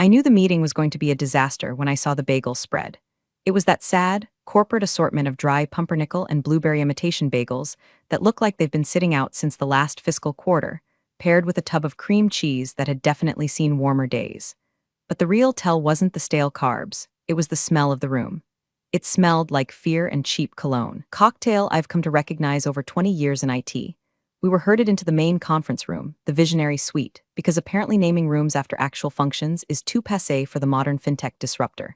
I knew the meeting was going to be a disaster when I saw the bagel spread. It was that sad, corporate assortment of dry pumpernickel and blueberry imitation bagels that look like they've been sitting out since the last fiscal quarter, paired with a tub of cream cheese that had definitely seen warmer days. But the real tell wasn't the stale carbs, it was the smell of the room. It smelled like fear and cheap cologne. Cocktail I've come to recognize over 20 years in IT. We were herded into the main conference room, the visionary suite, because apparently naming rooms after actual functions is too passé for the modern fintech disruptor.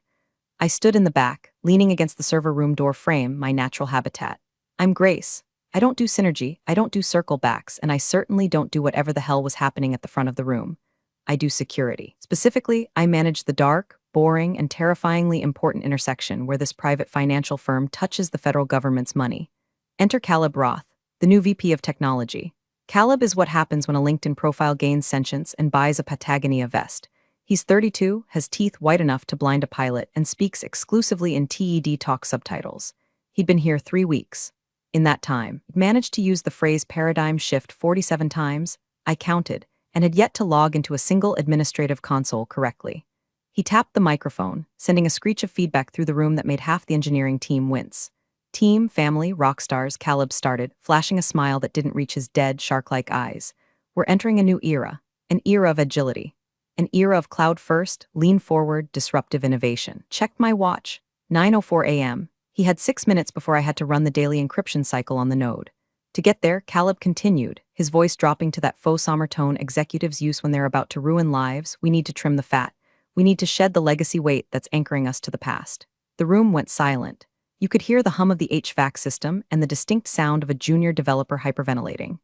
I stood in the back, leaning against the server room door frame, my natural habitat. I'm Grace. I don't do synergy, I don't do circle backs, and I certainly don't do whatever the hell was happening at the front of the room. I do security. Specifically, I manage the dark, boring, and terrifyingly important intersection where this private financial firm touches the federal government's money. Enter Caleb Roth, the new VP of Technology. Caleb is what happens when a LinkedIn profile gains sentience and buys a Patagonia vest. He's 32, has teeth white enough to blind a pilot, and speaks exclusively in TED Talk subtitles. He'd been here 3 weeks. In that time, he'd managed to use the phrase paradigm shift 47 times, I counted, and had yet to log into a single administrative console correctly. He tapped the microphone, sending a screech of feedback through the room that made half the engineering team wince. Team, family, rock stars, Caleb started, flashing a smile that didn't reach his dead, shark-like eyes. We're entering a new era, an era of agility. An era of cloud-first, lean-forward, disruptive innovation. Checked my watch. 9:04 a.m. He had 6 minutes before I had to run the daily encryption cycle on the node. To get there, Caleb continued, his voice dropping to that faux somber tone executives use when they're about to ruin lives. We need to trim the fat. We need to shed the legacy weight that's anchoring us to the past. The room went silent. You could hear the hum of the HVAC system and the distinct sound of a junior developer hyperventilating.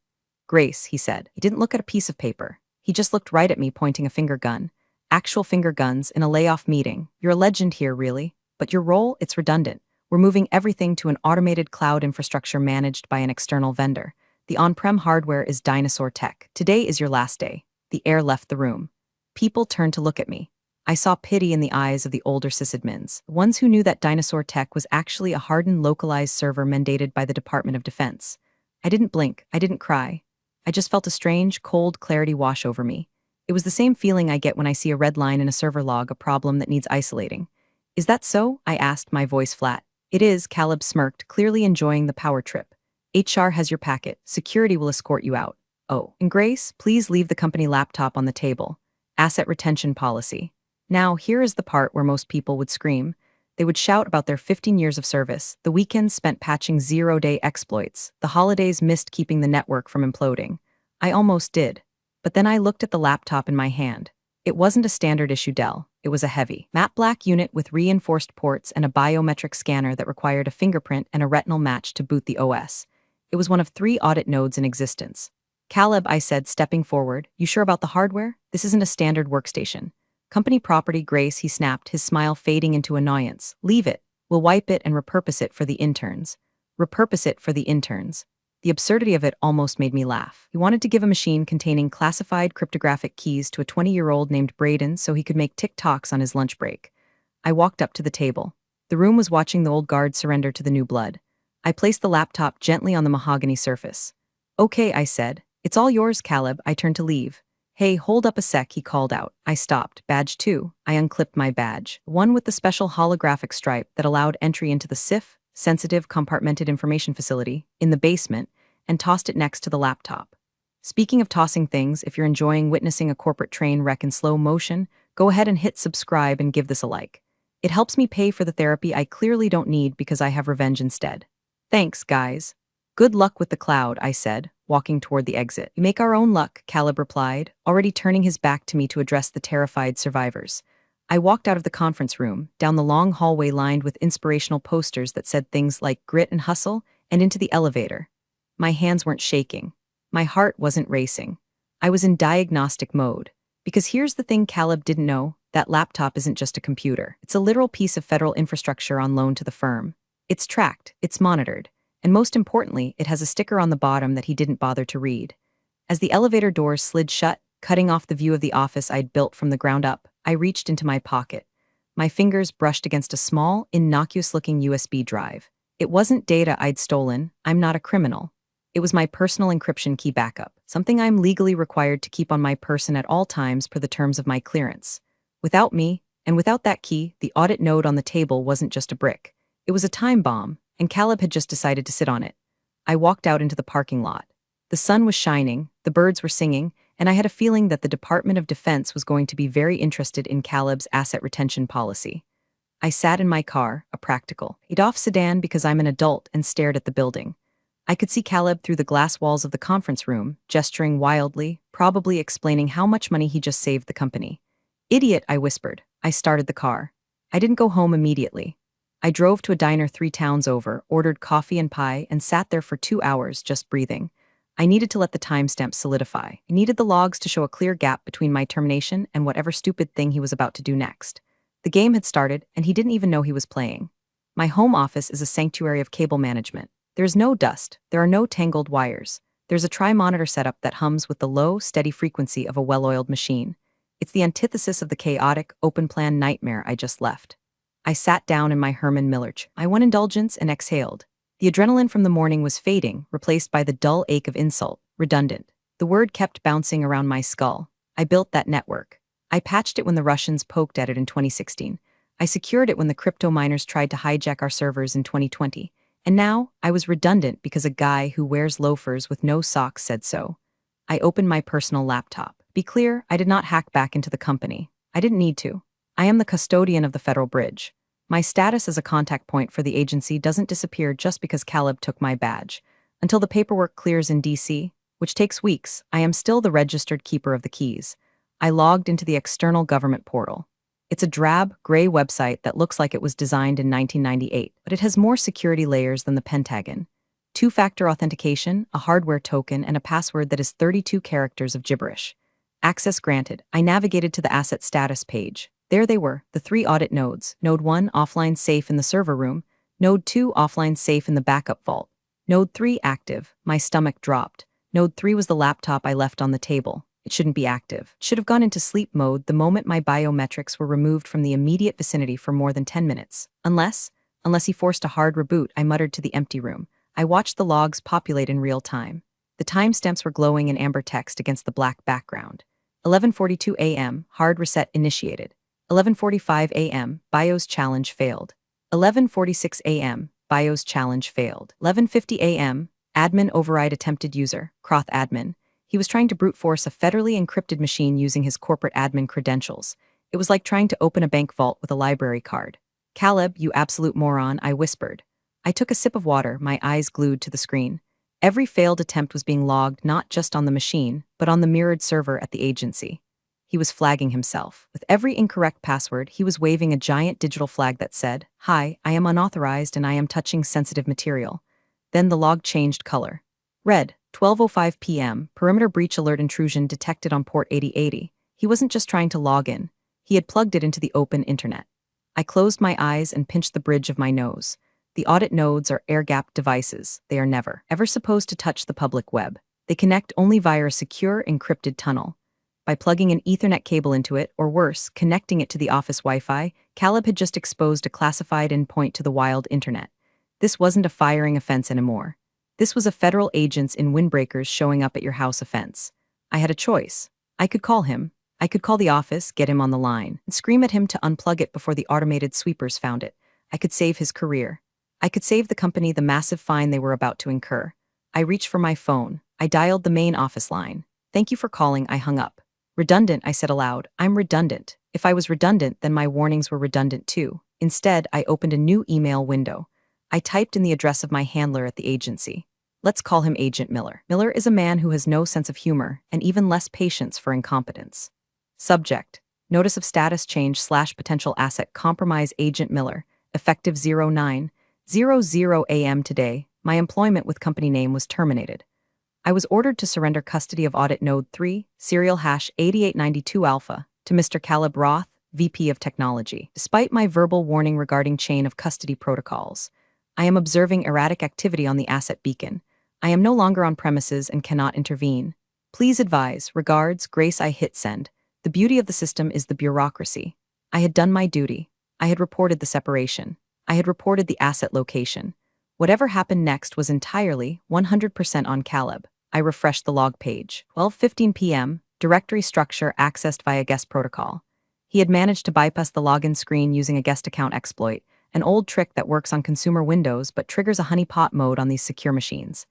Grace, he said. He didn't look at a piece of paper. He just looked right at me, pointing a finger gun. Actual finger guns in a layoff meeting. You're a legend here, really. But your role, it's redundant. We're moving everything to an automated cloud infrastructure managed by an external vendor. The on-prem hardware is dinosaur tech. Today is your last day. The air left the room. People turned to look at me. I saw pity in the eyes of the older sysadmins, the ones who knew that dinosaur tech was actually a hardened localized server mandated by the Department of Defense. I didn't blink. I didn't cry. I just felt a strange, cold clarity wash over me. It was the same feeling I get when I see a red line in a server log, a problem that needs isolating. Is that so? I asked, my voice flat. It is, Caleb smirked, clearly enjoying the power trip. HR has your packet. Security will escort you out. Oh, and Grace, please leave the company laptop on the table. Asset retention policy. Now, here is the part where most people would scream. They would shout about their 15 years of service, the weekends spent patching zero-day exploits, the holidays missed keeping the network from imploding. I almost did. But then I looked at the laptop in my hand. It wasn't a standard issue Dell. It was a heavy, matte black unit with reinforced ports and a biometric scanner that required a fingerprint and a retinal match to boot the OS. It was one of 3 audit nodes in existence. Caleb, I said, stepping forward, you sure about the hardware? This isn't a standard workstation. Company property, Grace, he snapped, his smile fading into annoyance. Leave it. We'll wipe it and repurpose it for the interns. Repurpose it for the interns. The absurdity of it almost made me laugh. He wanted to give a machine containing classified cryptographic keys to a 20-year-old named Braden so he could make TikToks on his lunch break. I walked up to the table. The room was watching the old guard surrender to the new blood. I placed the laptop gently on the mahogany surface. Okay, I said. It's all yours, Caleb. I turned to leave. Hey, hold up a sec, he called out. I stopped. Badge 2. I unclipped my badge, one with the special holographic stripe that allowed entry into the SIF, Sensitive Compartmented Information Facility, in the basement, and tossed it next to the laptop. Speaking of tossing things, if you're enjoying witnessing a corporate train wreck in slow motion, go ahead and hit subscribe and give this a like. It helps me pay for the therapy I clearly don't need because I have revenge instead. Thanks, guys. Good luck with the cloud, I said, walking toward the exit. We make our own luck, Caleb replied, already turning his back to me to address the terrified survivors. I walked out of the conference room, down the long hallway lined with inspirational posters that said things like grit and hustle, and into the elevator. My hands weren't shaking. My heart wasn't racing. I was in diagnostic mode. Because here's the thing Caleb didn't know, that laptop isn't just a computer. It's a literal piece of federal infrastructure on loan to the firm. It's tracked, it's monitored. And most importantly, it has a sticker on the bottom that he didn't bother to read. As the elevator doors slid shut, cutting off the view of the office I'd built from the ground up, I reached into my pocket. My fingers brushed against a small, innocuous-looking USB drive. It wasn't data I'd stolen. I'm not a criminal. It was my personal encryption key backup, something I'm legally required to keep on my person at all times per the terms of my clearance. Without me, and without that key, the audit node on the table wasn't just a brick. It was a time bomb, and Caleb had just decided to sit on it. I walked out into the parking lot. The sun was shining, the birds were singing, and I had a feeling that the Department of Defense was going to be very interested in Caleb's asset retention policy. I sat in my car, a practical, paid-off sedan because I'm an adult, and stared at the building. I could see Caleb through the glass walls of the conference room, gesturing wildly, probably explaining how much money he just saved the company. Idiot, I whispered. I started the car. I didn't go home immediately. I drove to a diner 3 towns over, ordered coffee and pie, and sat there for 2 hours just breathing. I needed to let the timestamp solidify. I needed the logs to show a clear gap between my termination and whatever stupid thing he was about to do next. The game had started, and he didn't even know he was playing. My home office is a sanctuary of cable management. There is no dust, there are no tangled wires. There's a tri-monitor setup that hums with the low, steady frequency of a well-oiled machine. It's the antithesis of the chaotic, open-plan nightmare I just left. I sat down in my Herman Miller chair. I won indulgence and exhaled. The adrenaline from the morning was fading, replaced by the dull ache of insult, redundant. The word kept bouncing around my skull. I built that network. I patched it when the Russians poked at it in 2016. I secured it when the crypto miners tried to hijack our servers in 2020. And now, I was redundant because a guy who wears loafers with no socks said so. I opened my personal laptop. Be clear, I did not hack back into the company. I didn't need to. I am the custodian of the Federal Bridge. My status as a contact point for the agency doesn't disappear just because Caleb took my badge. Until the paperwork clears in DC, which takes weeks, I am still the registered keeper of the keys. I logged into the external government portal. It's a drab, gray website that looks like it was designed in 1998, but it has more security layers than the Pentagon. Two-factor authentication, a hardware token, and a password that is 32 characters of gibberish. Access granted. I navigated to the asset status page. There they were, the 3 audit nodes. Node 1, offline safe in the server room. Node 2, offline safe in the backup vault. Node 3, active. My stomach dropped. Node 3 was the laptop I left on the table. It shouldn't be active. It should have gone into sleep mode the moment my biometrics were removed from the immediate vicinity for more than 10 minutes. Unless he forced a hard reboot, I muttered to the empty room. I watched the logs populate in real time. The timestamps were glowing in amber text against the black background. 11:42 a.m., hard reset initiated. 11:45 a.m., BIOS challenge failed. 11:46 a.m., BIOS challenge failed. 11:50 a.m., admin override attempted user, Croth admin. He was trying to brute force a federally encrypted machine using his corporate admin credentials. It was like trying to open a bank vault with a library card. Caleb, you absolute moron, I whispered. I took a sip of water, my eyes glued to the screen. Every failed attempt was being logged not just on the machine, but on the mirrored server at the agency. He was flagging himself. With every incorrect password, he was waving a giant digital flag that said, "Hi, I am unauthorized and I am touching sensitive material." Then the log changed color. Red, 12:05 p.m., perimeter breach alert intrusion detected on port 8080. He wasn't just trying to log in. He had plugged it into the open internet. I closed my eyes and pinched the bridge of my nose. The audit nodes are air-gapped devices. They are never, ever supposed to touch the public web. They connect only via a secure, encrypted tunnel. By plugging an Ethernet cable into it, or worse, connecting it to the office Wi-Fi, Caleb had just exposed a classified endpoint to the wild internet. This wasn't a firing offense anymore. This was a federal agents in windbreakers showing up at your house offense. I had a choice. I could call him. I could call the office, get him on the line, and scream at him to unplug it before the automated sweepers found it. I could save his career. I could save the company the massive fine they were about to incur. I reached for my phone. I dialed the main office line. "Thank you for calling," I hung up. "Redundant," I said aloud. "I'm redundant." If I was redundant, then my warnings were redundant too. Instead, I opened a new email window. I typed in the address of my handler at the agency. Let's call him Agent Miller. Miller is a man who has no sense of humor and even less patience for incompetence. Subject: Notice of status change / potential asset compromise Agent Miller, effective 09:00 a.m. today. My employment with company name was terminated. I was ordered to surrender custody of Audit Node 3, serial hash 8892 alpha, to Mr. Caleb Roth, VP of Technology. Despite my verbal warning regarding chain of custody protocols, I am observing erratic activity on the asset beacon. I am no longer on premises and cannot intervene. Please advise. Regards, Grace. I hit send. The beauty of the system is the bureaucracy. I had done my duty. I had reported the separation. I had reported the asset location. Whatever happened next was entirely, 100% on Caleb. I refreshed the log page. 12:15 p.m., directory structure accessed via guest protocol. He had managed to bypass the login screen using a guest account exploit, an old trick that works on consumer Windows but triggers a honeypot mode on these secure machines.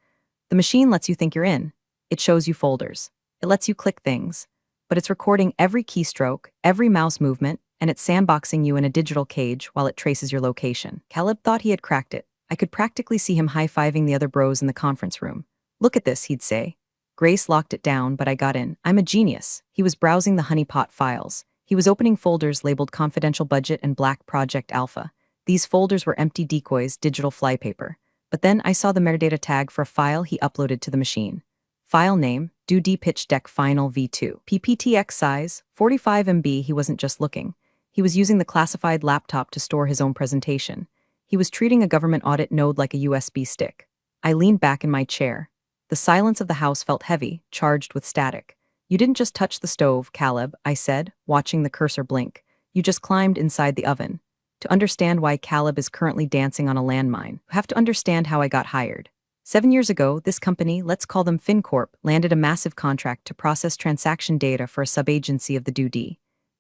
The machine lets you think you're in. It shows you folders. It lets you click things. But it's recording every keystroke, every mouse movement, and it's sandboxing you in a digital cage while it traces your location. Caleb thought he had cracked it. I could practically see him high-fiving the other bros in the conference room. "Look at this," he'd say. Grace locked it down, but I got in. "I'm a genius." He was browsing the honeypot files. He was opening folders labeled Confidential Budget and Black Project Alpha. These folders were empty decoys, digital flypaper. But then I saw the metadata tag for a file he uploaded to the machine. File name, DoD Pitch Deck Final V2. PPTX size, 45 MB. He wasn't just looking. He was using the classified laptop to store his own presentation. He was treating a government audit node like a USB stick. I leaned back in my chair. The silence of the house felt heavy, charged with static. "You didn't just touch the stove, Caleb," I said, watching the cursor blink. "You just climbed inside the oven." To understand why Caleb is currently dancing on a landmine, you have to understand how I got hired. 7 years ago, this company, let's call them FinCorp, landed a massive contract to process transaction data for a sub-agency of the DoD.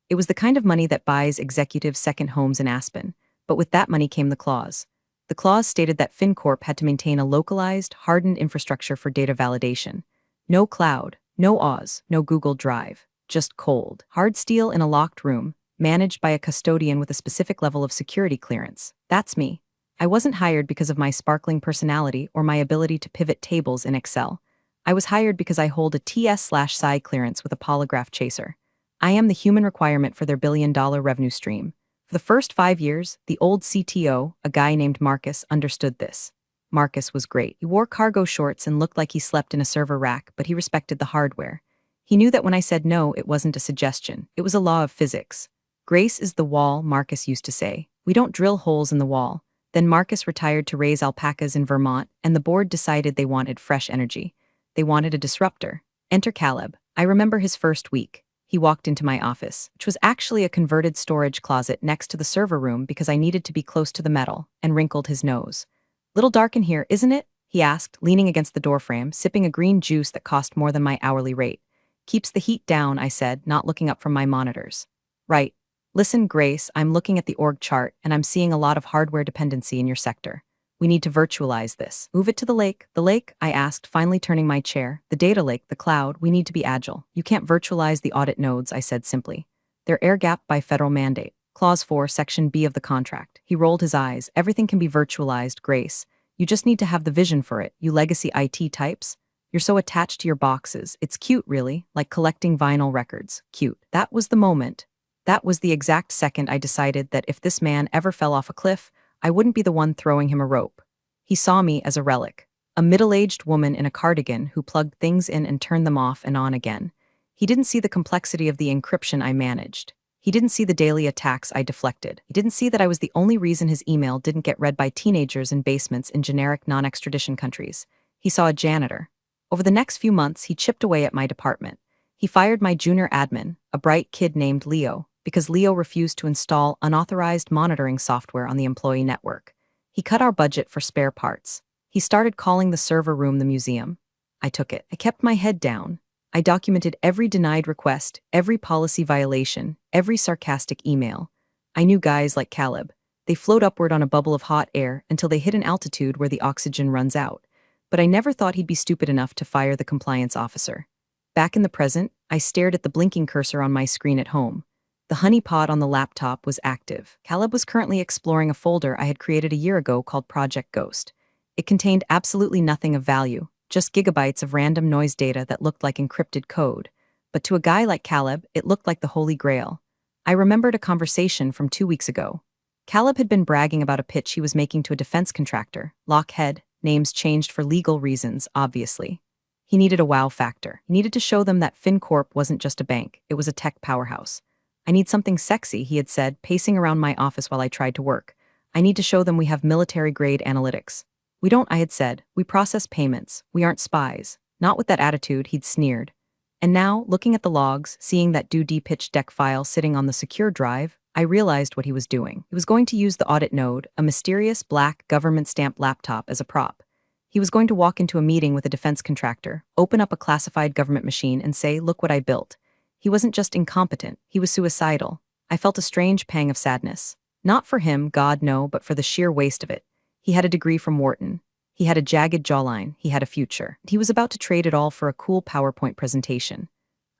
It was the kind of money that buys executives second homes in Aspen, but with that money came the clause. The clause stated that FinCorp had to maintain a localized, hardened infrastructure for data validation. No cloud, no Oz, no Google Drive, just cold, hard steel in a locked room, managed by a custodian with a specific level of security clearance. That's me. I wasn't hired because of my sparkling personality or my ability to pivot tables in Excel. I was hired because I hold a TS/PSI clearance with a polygraph chaser. I am the human requirement for their billion-dollar revenue stream. For the first 5 years, the old CTO, a guy named Marcus, understood this. Marcus was great. He wore cargo shorts and looked like he slept in a server rack, but he respected the hardware. He knew that when I said no, it wasn't a suggestion. It was a law of physics. "Grace is the wall," Marcus used to say. "We don't drill holes in the wall." Then Marcus retired to raise alpacas in Vermont, and the board decided they wanted fresh energy. They wanted a disruptor. Enter Caleb. I remember his first week. He walked into my office, which was actually a converted storage closet next to the server room because I needed to be close to the metal, and wrinkled his nose. "Little dark in here, isn't it?" he asked, leaning against the doorframe, sipping a green juice that cost more than my hourly rate. "Keeps the heat down," I said, not looking up from my monitors. "Right. Listen, Grace, I'm looking at the org chart, and I'm seeing a lot of hardware dependency in your sector. We need to virtualize this. Move it to the lake." "The lake?" I asked, finally turning my chair. "The data lake, the cloud. We need to be agile. You can't virtualize the audit nodes," I said simply. "They're air-gapped by federal mandate. Clause 4, Section B of the contract." He rolled his eyes. "Everything can be virtualized, Grace. You just need to have the vision for it, you legacy IT types. You're so attached to your boxes. It's cute, really, like collecting vinyl records. Cute." That was the moment. That was the exact second I decided that if this man ever fell off a cliff, I wouldn't be the one throwing him a rope. He saw me as a relic, a middle-aged woman in a cardigan who plugged things in and turned them off and on again. He didn't see the complexity of the encryption I managed. He didn't see the daily attacks I deflected. He didn't see that I was the only reason his email didn't get read by teenagers in basements in generic non-extradition countries. He saw a janitor. Over the next few months, he chipped away at my department. He fired my junior admin, a bright kid named Leo, because Leo refused to install unauthorized monitoring software on the employee network. He cut our budget for spare parts. He started calling the server room the museum. I took it. I kept my head down. I documented every denied request, every policy violation, every sarcastic email. I knew guys like Caleb. They float upward on a bubble of hot air until they hit an altitude where the oxygen runs out. But I never thought he'd be stupid enough to fire the compliance officer. Back in the present, I stared at the blinking cursor on my screen at home. The honeypot on the laptop was active. Caleb was currently exploring a folder I had created a year ago called Project Ghost. It contained absolutely nothing of value, just gigabytes of random noise data that looked like encrypted code. But to a guy like Caleb, it looked like the Holy Grail. I remembered a conversation from 2 weeks ago. Caleb had been bragging about a pitch he was making to a defense contractor, Lockheed, names changed for legal reasons, obviously. He needed a wow factor. He needed to show them that FinCorp wasn't just a bank, it was a tech powerhouse. "I need something sexy," he had said, pacing around my office while I tried to work. "I need to show them we have military-grade analytics." "We don't," I had said. "We process payments. We aren't spies." Not with that attitude, he'd sneered. And now, looking at the logs, seeing that DoD pitch deck file sitting on the secure drive, I realized what he was doing. He was going to use the audit node, a mysterious black government-stamped laptop, as a prop. He was going to walk into a meeting with a defense contractor, open up a classified government machine, and say, "Look what I built." He wasn't just incompetent, he was suicidal. I felt a strange pang of sadness. Not for him, God no, but for the sheer waste of it. He had a degree from Wharton. He had a jagged jawline. He had a future. He was about to trade it all for a cool PowerPoint presentation.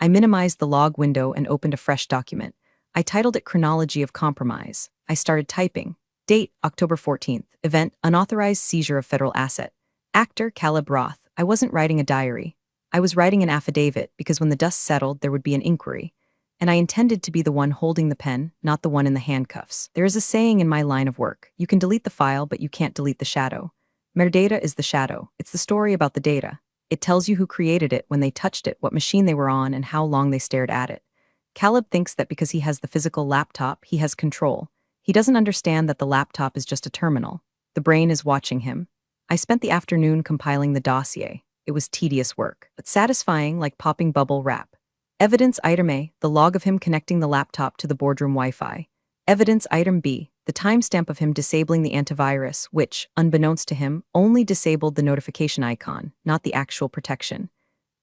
I minimized the log window and opened a fresh document. I titled it Chronology of Compromise. I started typing. Date, October 14th. Event, unauthorized seizure of federal asset. Actor, Caleb Roth. I wasn't writing a diary. I was writing an affidavit because when the dust settled, there would be an inquiry. And I intended to be the one holding the pen, not the one in the handcuffs. There is a saying in my line of work: you can delete the file, but you can't delete the shadow. Metadata is the shadow. It's the story about the data. It tells you who created it, when they touched it, what machine they were on, and how long they stared at it. Caleb thinks that because he has the physical laptop, he has control. He doesn't understand that the laptop is just a terminal. The brain is watching him. I spent the afternoon compiling the dossier. It was tedious work, but satisfying, like popping bubble wrap. Evidence item A, the log of him connecting the laptop to the boardroom Wi-Fi. Evidence item B, the timestamp of him disabling the antivirus, which, unbeknownst to him, only disabled the notification icon, not the actual protection.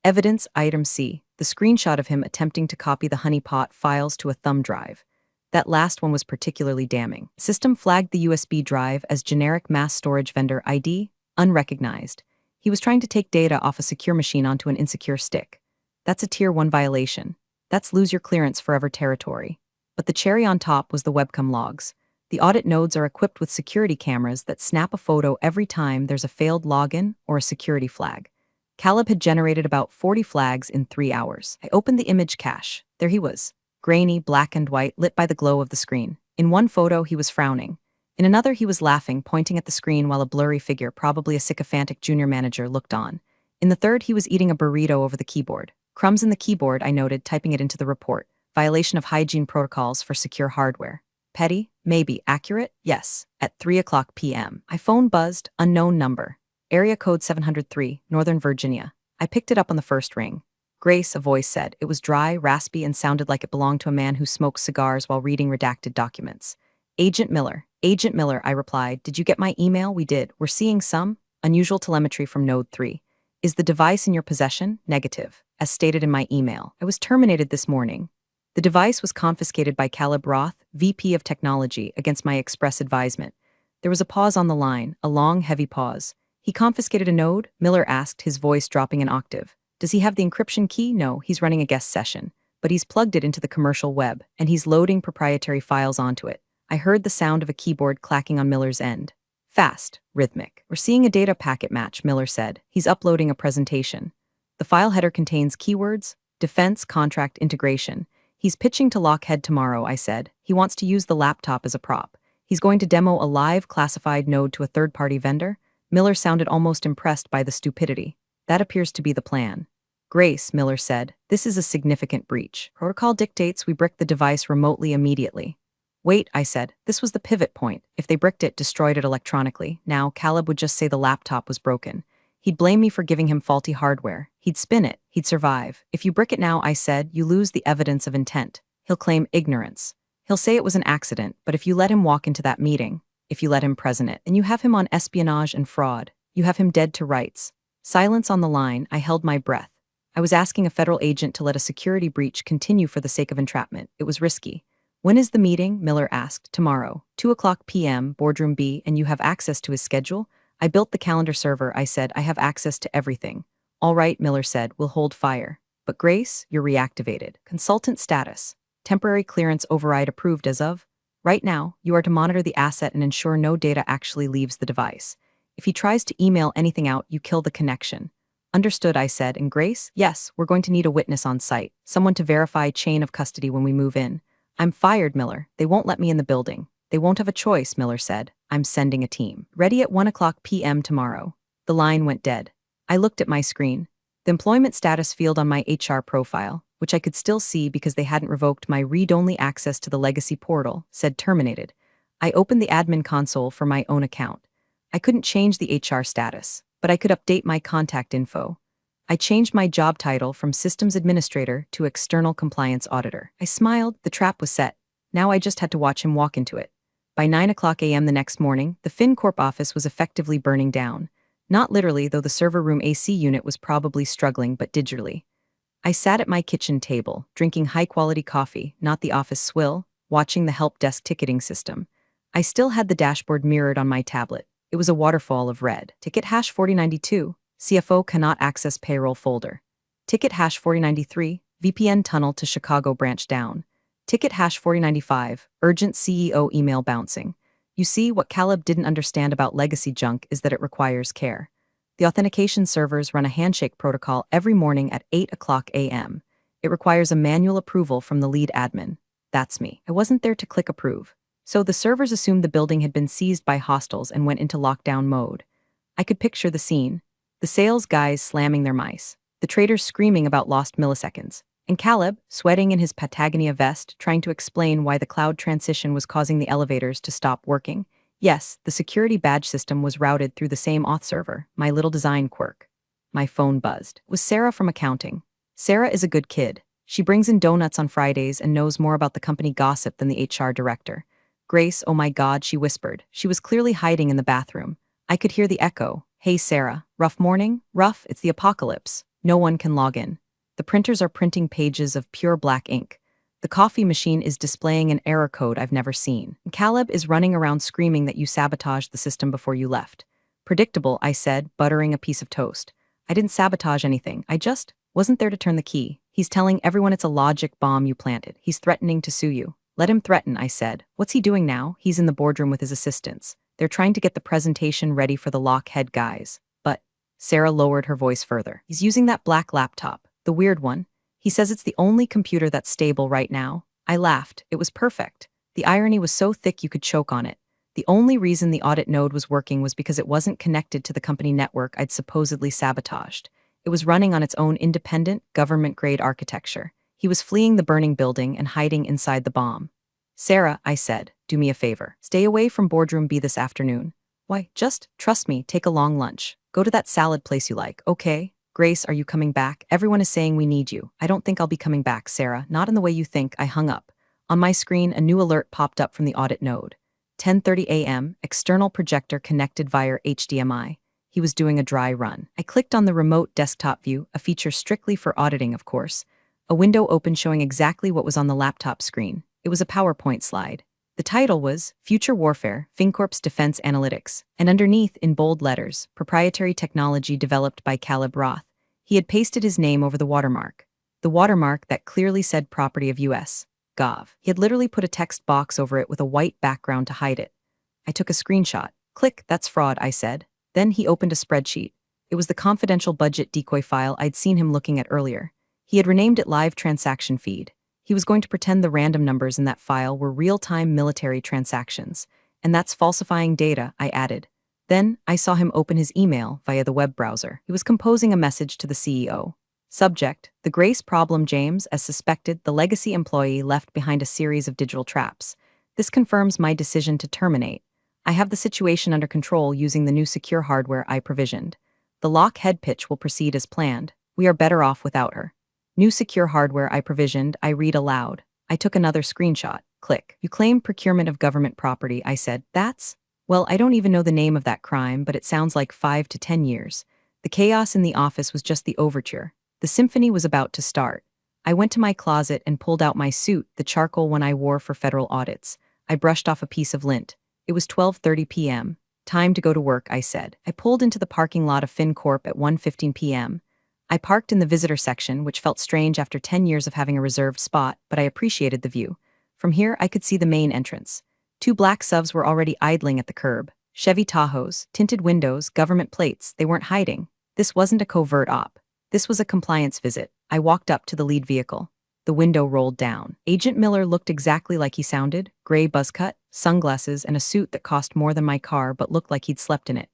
Evidence item C, the screenshot of him attempting to copy the honeypot files to a thumb drive. That last one was particularly damning. System flagged the USB drive as generic mass storage vendor ID, unrecognized. He was trying to take data off a secure machine onto an insecure stick. That's a Tier 1 violation. That's lose your clearance forever territory. But the cherry on top was the webcam logs. The audit nodes are equipped with security cameras that snap a photo every time there's a failed login or a security flag. Caleb had generated about 40 flags in 3 hours. I opened the image cache. There he was, grainy, black and white, lit by the glow of the screen. In one photo, he was frowning. In another, he was laughing, pointing at the screen while a blurry figure, probably a sycophantic junior manager, looked on. In the third, he was eating a burrito over the keyboard. Crumbs in the keyboard, I noted, typing it into the report. Violation of hygiene protocols for secure hardware. Petty? Maybe. Accurate? Yes. At 3:00 p.m. My phone buzzed. Unknown number. Area code 703, Northern Virginia. I picked it up on the first ring. Grace, a voice said. It was dry, raspy, and sounded like it belonged to a man who smoked cigars while reading redacted documents. Agent Miller. Agent Miller, I replied. Did you get my email? We did. We're seeing some unusual telemetry from Node 3. Is the device in your possession? Negative. As stated in my email, I was terminated this morning. The device was confiscated by Caleb Roth, VP of Technology, against my express advisement. There was a pause on the line, a long, heavy pause. He confiscated a node? Miller asked, his voice dropping an octave. Does he have the encryption key? No, he's running a guest session. But he's plugged it into the commercial web, and he's loading proprietary files onto it. I heard the sound of a keyboard clacking on Miller's end. Fast, rhythmic. We're seeing a data packet match, Miller said. He's uploading a presentation. The file header contains keywords, defense, contract, integration. He's pitching to Lockheed tomorrow, I said. He wants to use the laptop as a prop. He's going to demo a live classified node to a third-party vendor. Miller sounded almost impressed by the stupidity. That appears to be the plan. Grace, Miller said, this is a significant breach. Protocol dictates we brick the device remotely immediately. Wait, I said, this was the pivot point. If they bricked it, destroyed it electronically, now Caleb would just say the laptop was broken. He'd blame me for giving him faulty hardware. He'd spin it. He'd survive. If you brick it now, I said, you lose the evidence of intent. He'll claim ignorance. He'll say it was an accident, but if you let him walk into that meeting, if you let him present it, and you have him on espionage and fraud, you have him dead to rights. Silence on the line, I held my breath. I was asking a federal agent to let a security breach continue for the sake of entrapment. It was risky. When is the meeting? Miller asked. Tomorrow, 2:00 p.m., boardroom B, and you have access to his schedule? I built the calendar server, I said. I have access to everything. All right, Miller said, we'll hold fire. But Grace, you're reactivated. Consultant status. Temporary clearance override approved as of. Right now, you are to monitor the asset and ensure no data actually leaves the device. If he tries to email anything out, you kill the connection. Understood, I said. And Grace? Yes, we're going to need a witness on site. Someone to verify chain of custody when we move in. I'm fired, Miller. They won't let me in the building. They won't have a choice, Miller said. I'm sending a team. Ready at 1:00 p.m. tomorrow. The line went dead. I looked at my screen. The employment status field on my HR profile, which I could still see because they hadn't revoked my read-only access to the legacy portal, said terminated. I opened the admin console for my own account. I couldn't change the HR status, but I could update my contact info. I changed my job title from Systems Administrator to External Compliance Auditor. I smiled. The trap was set. Now I just had to watch him walk into it. By 9:00 a.m. the next morning, the FinCorp office was effectively burning down. Not literally, though the server room AC unit was probably struggling, but digitally. I sat at my kitchen table, drinking high-quality coffee, not the office swill, watching the help desk ticketing system. I still had the dashboard mirrored on my tablet. It was a waterfall of red. Ticket hash 4092, CFO cannot access payroll folder. Ticket hash 4093, VPN tunnel to Chicago branch down. Ticket hash 4095, urgent CEO email bouncing. You see, what Caleb didn't understand about legacy junk is that it requires care. The authentication servers run a handshake protocol every morning at 8 o'clock a.m. It requires a manual approval from the lead admin. That's me. I wasn't there to click approve. So the servers assumed the building had been seized by hostiles and went into lockdown mode. I could picture the scene. The sales guys slamming their mice, the traders screaming about lost milliseconds, and Caleb, sweating in his Patagonia vest, trying to explain why the cloud transition was causing the elevators to stop working. Yes, the security badge system was routed through the same auth server, my little design quirk. My phone buzzed. It was Sarah from accounting. Sarah is a good kid. She brings in donuts on Fridays and knows more about the company gossip than the HR director. Grace, oh my God, she whispered. She was clearly hiding in the bathroom. I could hear the echo. Hey Sarah, rough morning? Rough, it's the apocalypse. No one can log in. The printers are printing pages of pure black ink. The coffee machine is displaying an error code I've never seen. Caleb is running around screaming that you sabotaged the system before you left. Predictable, I said, buttering a piece of toast. I didn't sabotage anything. I just wasn't there to turn the key. He's telling everyone it's a logic bomb you planted. He's threatening to sue you. Let him threaten, I said. What's he doing now? He's in the boardroom with his assistants. They're trying to get the presentation ready for the lockhead guys. But Sarah lowered her voice further. He's using that black laptop, the weird one. He says it's the only computer that's stable right now. I laughed. It was perfect. The irony was so thick you could choke on it. The only reason the audit node was working was because it wasn't connected to the company network I'd supposedly sabotaged. It was running on its own independent, government-grade architecture. He was fleeing the burning building and hiding inside the bomb. Sarah, I said, do me a favor. Stay away from Boardroom B this afternoon. Why, just trust me, take a long lunch. Go to that salad place you like, okay? Grace, are you coming back? Everyone is saying we need you. I don't think I'll be coming back, Sarah. Not in the way you think. I hung up. On my screen, a new alert popped up from the audit node. 10:30 a.m., external projector connected via HDMI. He was doing a dry run. I clicked on the remote desktop view, a feature strictly for auditing, of course. A window opened showing exactly what was on the laptop screen. It was a PowerPoint slide. The title was Future Warfare, FinCorp's Defense Analytics, and underneath, in bold letters, proprietary technology developed by Caleb Roth. He had pasted his name over the watermark that clearly said property of U.S. Gov. He had literally put a text box over it with a white background to hide it. I took a screenshot. Click, that's fraud, I said. Then he opened a spreadsheet. It was the confidential budget decoy file I'd seen him looking at earlier. He had renamed it Live Transaction Feed. He was going to pretend the random numbers in that file were real-time military transactions. And that's falsifying data, I added. Then, I saw him open his email via the web browser. He was composing a message to the CEO. Subject, the Grace problem, James, as suspected, the legacy employee left behind a series of digital traps. This confirms my decision to terminate. I have the situation under control using the new secure hardware I provisioned. The lock head pitch will proceed as planned. We are better off without her. New secure hardware I provisioned, I read aloud. I took another screenshot. Click. You claim procurement of government property, I said. That's? Well, I don't even know the name of that crime, but it sounds like 5 to 10 years. The chaos in the office was just the overture. The symphony was about to start. I went to my closet and pulled out my suit, the charcoal one I wore for federal audits. I brushed off a piece of lint. It was 12:30 p.m. Time to go to work, I said. I pulled into the parking lot of FinCorp at 1:15 p.m. I parked in the visitor section, which felt strange after 10 years of having a reserved spot, but I appreciated the view. From here, I could see the main entrance. 2 black SUVs were already idling at the curb. Chevy Tahoes, tinted windows, government plates, they weren't hiding. This wasn't a covert op. This was a compliance visit. I walked up to the lead vehicle. The window rolled down. Agent Miller looked exactly like he sounded, gray buzz cut, sunglasses, and a suit that cost more than my car but looked like he'd slept in it.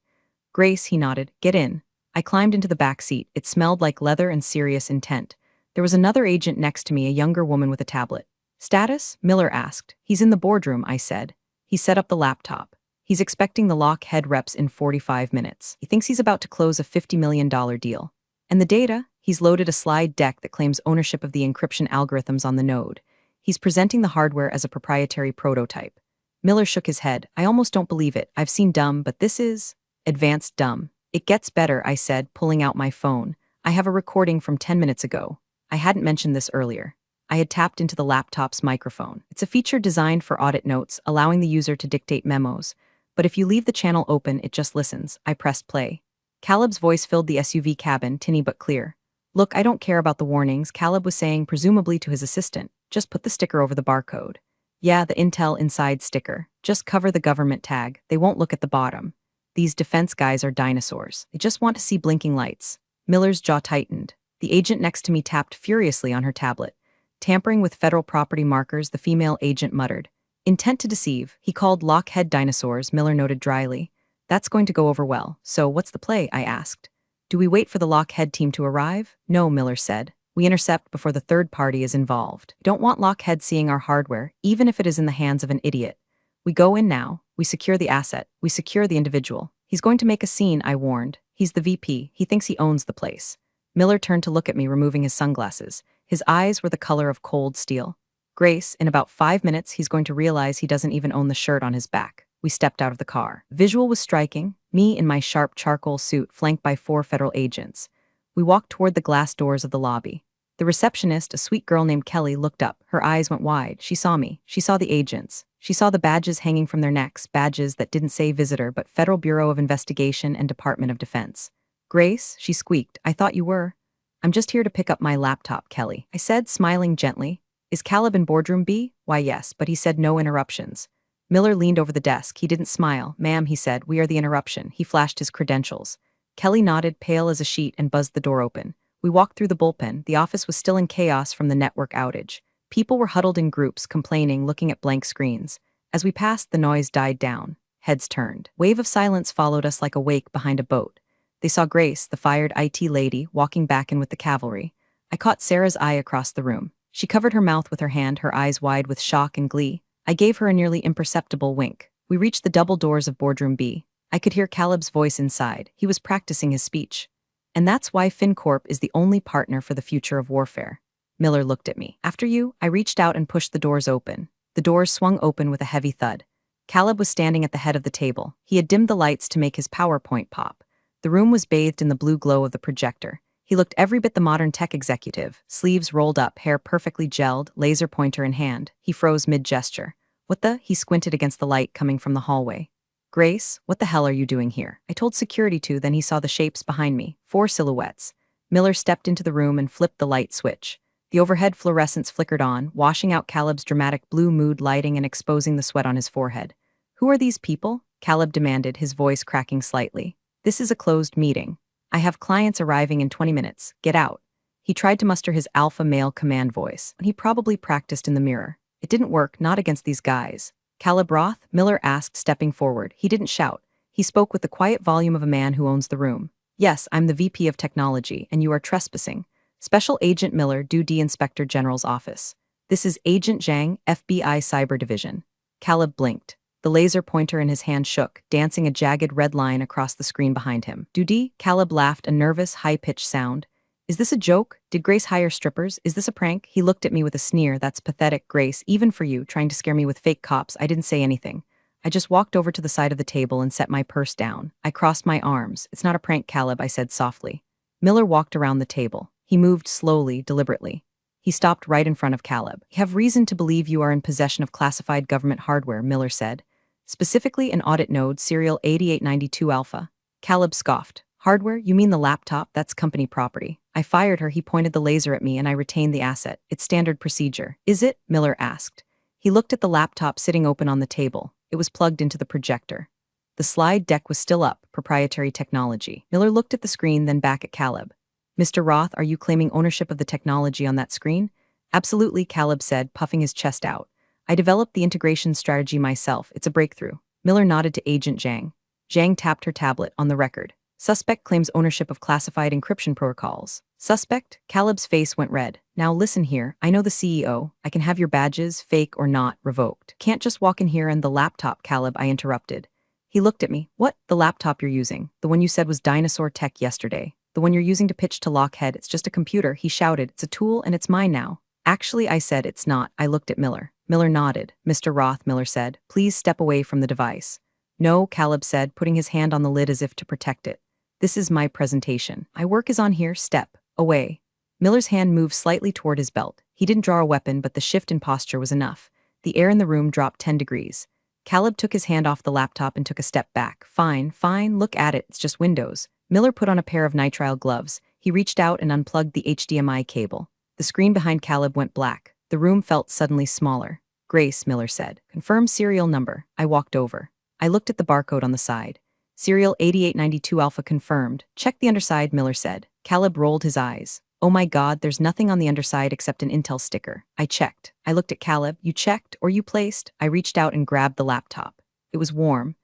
Grace, he nodded, get in. I climbed into the back seat. It smelled like leather and serious intent. There was another agent next to me, a younger woman with a tablet. Status? Miller asked. He's in the boardroom, I said. He set up the laptop. He's expecting the lock head reps in 45 minutes. He thinks he's about to close a $50 million deal. And the data? He's loaded a slide deck that claims ownership of the encryption algorithms on the node. He's presenting the hardware as a proprietary prototype. Miller shook his head. I almost don't believe it. I've seen dumb, but this is advanced dumb. It gets better, I said, pulling out my phone. I have a recording from 10 minutes ago. I hadn't mentioned this earlier. I had tapped into the laptop's microphone. It's a feature designed for audit notes, allowing the user to dictate memos. But if you leave the channel open, it just listens. I pressed play. Caleb's voice filled the SUV cabin, tinny but clear. Look, I don't care about the warnings, Caleb was saying, presumably to his assistant. Just put the sticker over the barcode. Yeah, the Intel Inside sticker. Just cover the government tag. They won't look at the bottom. These defense guys are dinosaurs. They just want to see blinking lights. Miller's jaw tightened. The agent next to me tapped furiously on her tablet. Tampering with federal property markers, the female agent muttered. Intent to deceive. He called Lockheed dinosaurs, Miller noted dryly. That's going to go over well. So what's the play? I asked. Do we wait for the Lockheed team to arrive? No, Miller said. We intercept before the third party is involved. We don't want Lockheed seeing our hardware, even if it is in the hands of an idiot. We go in now. We secure the asset. We secure the individual. He's going to make a scene, I warned. He's the VP. He thinks he owns the place. Miller turned to look at me, removing his sunglasses. His eyes were the color of cold steel. Grace, in about 5 minutes, he's going to realize he doesn't even own the shirt on his back. We stepped out of the car. Visual was striking, me in my sharp charcoal suit flanked by 4 federal agents. We walked toward the glass doors of the lobby. The receptionist, a sweet girl named Kelly, looked up. Her eyes went wide. She saw me. She saw the agents. She saw the badges hanging from their necks, badges that didn't say visitor but Federal Bureau of Investigation and Department of Defense. Grace, she squeaked, I thought you were. I'm just here to pick up my laptop, Kelly, I said, smiling gently. Is Caleb in boardroom B? Why, yes, but he said no interruptions. Miller leaned over the desk. He didn't smile. Ma'am, he said, we are the interruption. He flashed his credentials. Kelly nodded, pale as a sheet, and buzzed the door open. We walked through the bullpen. The office was still in chaos from the network outage. People were huddled in groups, complaining, looking at blank screens. As we passed, the noise died down. Heads turned. Wave of silence followed us like a wake behind a boat. They saw Grace, the fired IT lady, walking back in with the cavalry. I caught Sarah's eye across the room. She covered her mouth with her hand, her eyes wide with shock and glee. I gave her a nearly imperceptible wink. We reached the double doors of boardroom B. I could hear Caleb's voice inside. He was practicing his speech. And that's why FinCorp is the only partner for the future of warfare. Miller looked at me. After you, I reached out and pushed the doors open. The doors swung open with a heavy thud. Caleb was standing at the head of the table. He had dimmed the lights to make his PowerPoint pop. The room was bathed in the blue glow of the projector. He looked every bit the modern tech executive, sleeves rolled up, hair perfectly gelled, laser pointer in hand. He froze mid-gesture. What the? He squinted against the light coming from the hallway. Grace, what the hell are you doing here? I told security to, then he saw the shapes behind me, 4 silhouettes. Miller stepped into the room and flipped the light switch. The overhead fluorescence flickered on, washing out Caleb's dramatic blue mood lighting and exposing the sweat on his forehead. Who are these people? Caleb demanded, his voice cracking slightly. This is a closed meeting. I have clients arriving in 20 minutes. Get out. He tried to muster his alpha male command voice, and he probably practiced in the mirror. It didn't work, not against these guys. Caleb Roth? Miller asked, stepping forward. He didn't shout. He spoke with the quiet volume of a man who owns the room. Yes, I'm the VP of Technology, and you are trespassing. Special Agent Miller, Duty Inspector General's office. This is Agent Zhang, FBI Cyber Division. Caleb blinked. The laser pointer in his hand shook, dancing a jagged red line across the screen behind him. Duty? Caleb laughed, a nervous, high-pitched sound. Is this a joke? Did Grace hire strippers? Is this a prank? He looked at me with a sneer. That's pathetic, Grace, even for you, trying to scare me with fake cops. I didn't say anything. I just walked over to the side of the table and set my purse down. I crossed my arms. It's not a prank, Caleb, I said softly. Miller walked around the table. He moved slowly, deliberately. He stopped right in front of Caleb. I have reason to believe you are in possession of classified government hardware, Miller said. Specifically an audit node, serial 8892 Alpha. Caleb scoffed. Hardware? You mean the laptop? That's company property. I fired her. He pointed the laser at me and I retained the asset. It's standard procedure. Is it? Miller asked. He looked at the laptop sitting open on the table. It was plugged into the projector. The slide deck was still up, proprietary technology. Miller looked at the screen, then back at Caleb. Mr. Roth, are you claiming ownership of the technology on that screen? Absolutely, Caleb said, puffing his chest out. I developed the integration strategy myself. It's a breakthrough. Miller nodded to Agent Zhang. Zhang tapped her tablet. On the record. Suspect claims ownership of classified encryption protocols. Suspect? Caleb's face went red. Now listen here. I know the CEO. I can have your badges, fake or not, revoked. Can't just walk in here and the laptop, Caleb, I interrupted. He looked at me. What? The laptop you're using? The one you said was dinosaur tech yesterday. The one you're using to pitch to Lockheed. It's just a computer. He shouted. It's a tool and it's mine now. Actually, I said it's not. I looked at Miller. Miller nodded. Mr. Roth, Miller said, please step away from the device. No, Caleb said, putting his hand on the lid as if to protect it. This is my presentation. My work is on here. Step away. Miller's hand moved slightly toward his belt. He didn't draw a weapon, but the shift in posture was enough. The air in the room dropped 10 degrees. Caleb took his hand off the laptop and took a step back. Fine, fine, look at it, it's just Windows. Miller put on a pair of nitrile gloves. He reached out and unplugged the HDMI cable. The screen behind Caleb went black. The room felt suddenly smaller. Grace, Miller said. Confirm serial number. I walked over. I looked at the barcode on the side. Serial 8892 Alpha confirmed. Check the underside, Miller said. Caleb rolled his eyes. Oh my God, there's nothing on the underside except an Intel sticker. I checked. I looked at Caleb. You checked or you placed? I reached out and grabbed the laptop. It was warm.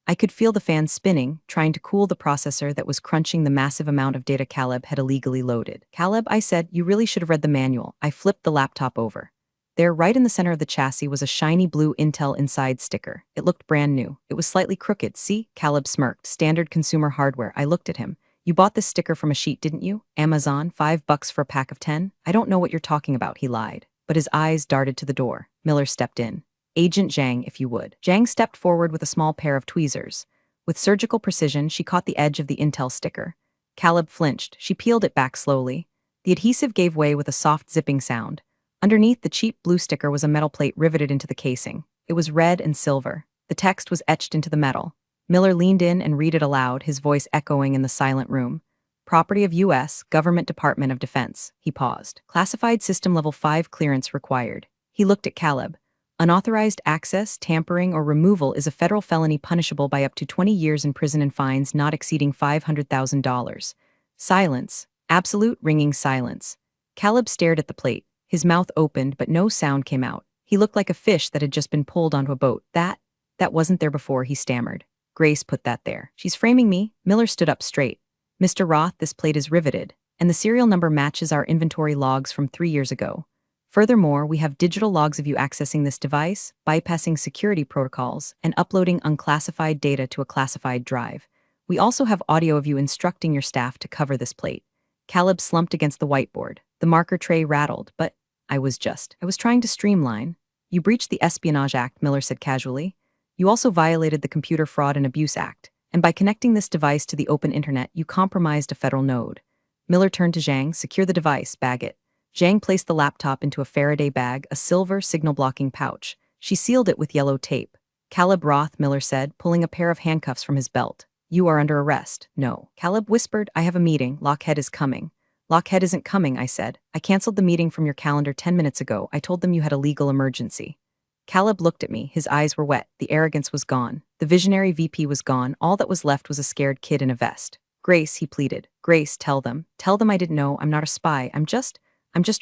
I could feel the fan spinning, trying to cool the processor that was crunching the massive amount of data Caleb had illegally loaded. Caleb, I said, you really should have read the manual. I flipped the laptop over. There, right in the center of the chassis, was a shiny blue Intel Inside sticker. It looked brand new. It was slightly crooked. See? Caleb smirked. Standard consumer hardware. I looked at him. You bought this sticker from a sheet, didn't you? Amazon, $5 for a pack of 10? I don't know what you're talking about, he lied. But his eyes darted to the door. Miller stepped in. Agent Zhang, if you would. Zhang stepped forward with a small pair of tweezers. With surgical precision, she caught the edge of the Intel sticker. Caleb flinched. She peeled it back slowly. The adhesive gave way with a soft zipping sound. Underneath the cheap blue sticker was a metal plate riveted into the casing. It was red and silver. The text was etched into the metal. Miller leaned in and read it aloud, his voice echoing in the silent room. Property of U.S. Government Department of Defense. He paused. Classified System Level 5 clearance required. He looked at Caleb. Unauthorized access, tampering, or removal is a federal felony punishable by up to 20 years in prison and fines not exceeding $500,000. Silence. Absolute ringing silence. Caleb stared at the plate. His mouth opened, but no sound came out. He looked like a fish that had just been pulled onto a boat. That wasn't there before, he stammered. Grace put that there. She's framing me. Miller stood up straight. Mr. Roth, this plate is riveted, and the serial number matches our inventory logs from 3 years ago. Furthermore, we have digital logs of you accessing this device, bypassing security protocols, and uploading unclassified data to a classified drive. We also have audio of you instructing your staff to cover this plate. Caleb slumped against the whiteboard. The marker tray rattled, but I was trying to streamline. You breached the Espionage Act, Miller said casually. You also violated the Computer Fraud and Abuse Act, and by connecting this device to the open internet, you compromised a federal node. Miller turned to Zhang. Secure the device, bag it. Zhang placed the laptop into a Faraday bag, a silver signal-blocking pouch. She sealed it with yellow tape. Caleb Roth, Miller said, pulling a pair of handcuffs from his belt. You are under arrest. No. Caleb whispered, I have a meeting. Lockheed is coming. Lockheed isn't coming, I said. I canceled the meeting from your calendar 10 minutes ago. I told them you had a legal emergency. Caleb looked at me. His eyes were wet. The arrogance was gone. The visionary VP was gone. All that was left was a scared kid in a vest. Grace, he pleaded. Grace, tell them. Tell them I didn't know. I'm not a spy. I'm just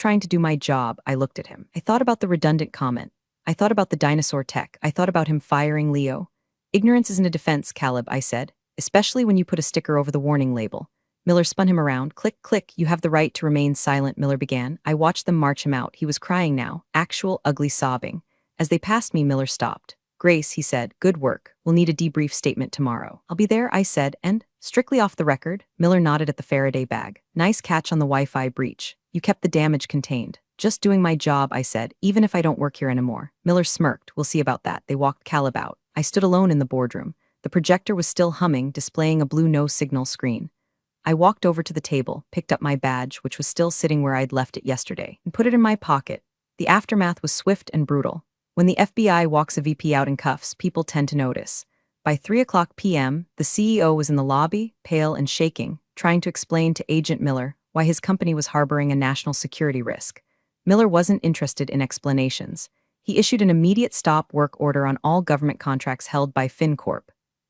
trying to do my job. I looked at him. I thought about the redundant comment. I thought about the dinosaur tech. I thought about him firing Leo. Ignorance isn't a defense, Caleb, I said, especially when you put a sticker over the warning label. Miller spun him around. Click, click. You have the right to remain silent, Miller began. I watched them march him out. He was crying now. Actual ugly sobbing. As they passed me, Miller stopped. Grace, he said, good work. We'll need a debrief statement tomorrow. I'll be there, I said, and, strictly off the record, Miller nodded at the Faraday bag. Nice catch on the Wi-Fi breach. You kept the damage contained. Just doing my job, I said, even if I don't work here anymore. Miller smirked. We'll see about that. They walked Caleb out. I stood alone in the boardroom. The projector was still humming, displaying a blue no-signal screen. I walked over to the table, picked up my badge, which was still sitting where I'd left it yesterday, and put it in my pocket. The aftermath was swift and brutal. When the FBI walks a VP out in cuffs, people tend to notice. By 3:00 p.m., the CEO was in the lobby, pale and shaking, trying to explain to Agent Miller why his company was harboring a national security risk. Miller wasn't interested in explanations. He issued an immediate stop work order on all government contracts held by FinCorp.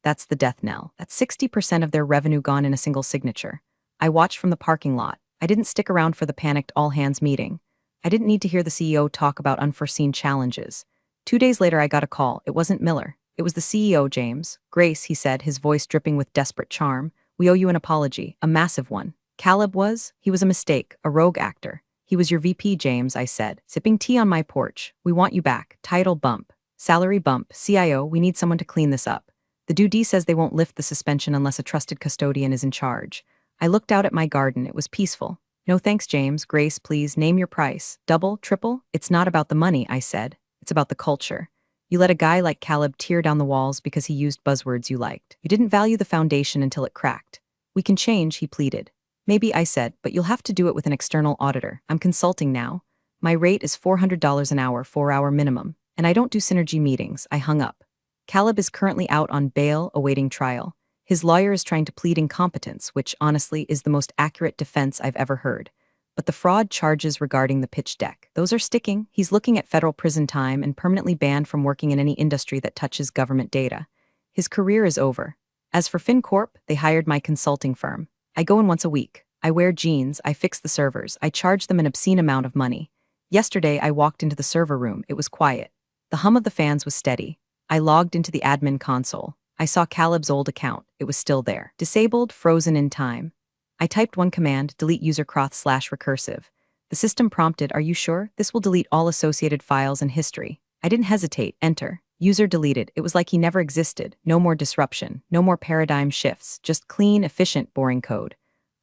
That's the death knell. That's 60% of their revenue gone in a single signature. I watched from the parking lot. I didn't stick around for the panicked all-hands meeting. I didn't need to hear the CEO talk about unforeseen challenges. 2 days later, I got a call. It wasn't Miller. It was the CEO, James. Grace, he said, his voice dripping with desperate charm. We owe you an apology, a massive one. Caleb was? He was a mistake, a rogue actor. He was your VP, James, I said, sipping tea on my porch. We want you back. Title bump. Salary bump. CIO, we need someone to clean this up. The due says they won't lift the suspension unless a trusted custodian is in charge. I looked out at my garden. It was peaceful. No thanks, James. Grace, please, name your price. Double? Triple? It's not about the money, I said. It's about the culture. You let a guy like Caleb tear down the walls because he used buzzwords you liked. You didn't value the foundation until it cracked. We can change, he pleaded. Maybe, I said, but you'll have to do it with an external auditor. I'm consulting now. My rate is $400 an hour, 4-hour minimum, and I don't do synergy meetings. I hung up. Caleb is currently out on bail awaiting trial. His lawyer is trying to plead incompetence, which, honestly, is the most accurate defense I've ever heard. But the fraud charges regarding the pitch deck, those are sticking. He's looking at federal prison time and permanently banned from working in any industry that touches government data. His career is over. As for FinCorp, they hired my consulting firm. I go in once a week. I wear jeans, I fix the servers, I charge them an obscene amount of money. Yesterday, I walked into the server room. It was quiet. The hum of the fans was steady. I logged into the admin console. I saw Caleb's old account. It was still there. Disabled, frozen in time. I typed one command, delete usercroth/recursive. The system prompted, are you sure? This will delete all associated files and history. I didn't hesitate, enter. User deleted. It was like he never existed. No more disruption. No more paradigm shifts. Just clean, efficient, boring code.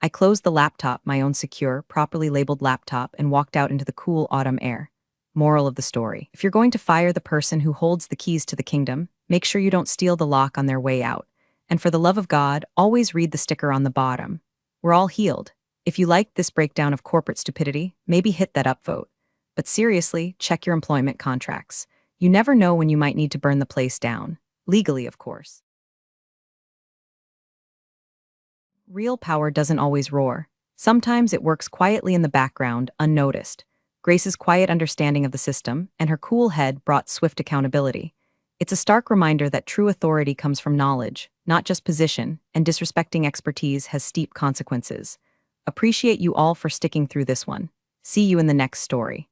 I closed the laptop, my own secure, properly labeled laptop, and walked out into the cool autumn air. Moral of the story. If you're going to fire the person who holds the keys to the kingdom, make sure you don't steal the lock on their way out. And for the love of God, always read the sticker on the bottom. We're all healed. If you liked this breakdown of corporate stupidity, maybe hit that upvote. But seriously, check your employment contracts. You never know when you might need to burn the place down. Legally, of course. Real power doesn't always roar. Sometimes it works quietly in the background, unnoticed. Grace's quiet understanding of the system and her cool head brought swift accountability. It's a stark reminder that true authority comes from knowledge, not just position, and disrespecting expertise has steep consequences. Appreciate you all for sticking through this one. See you in the next story.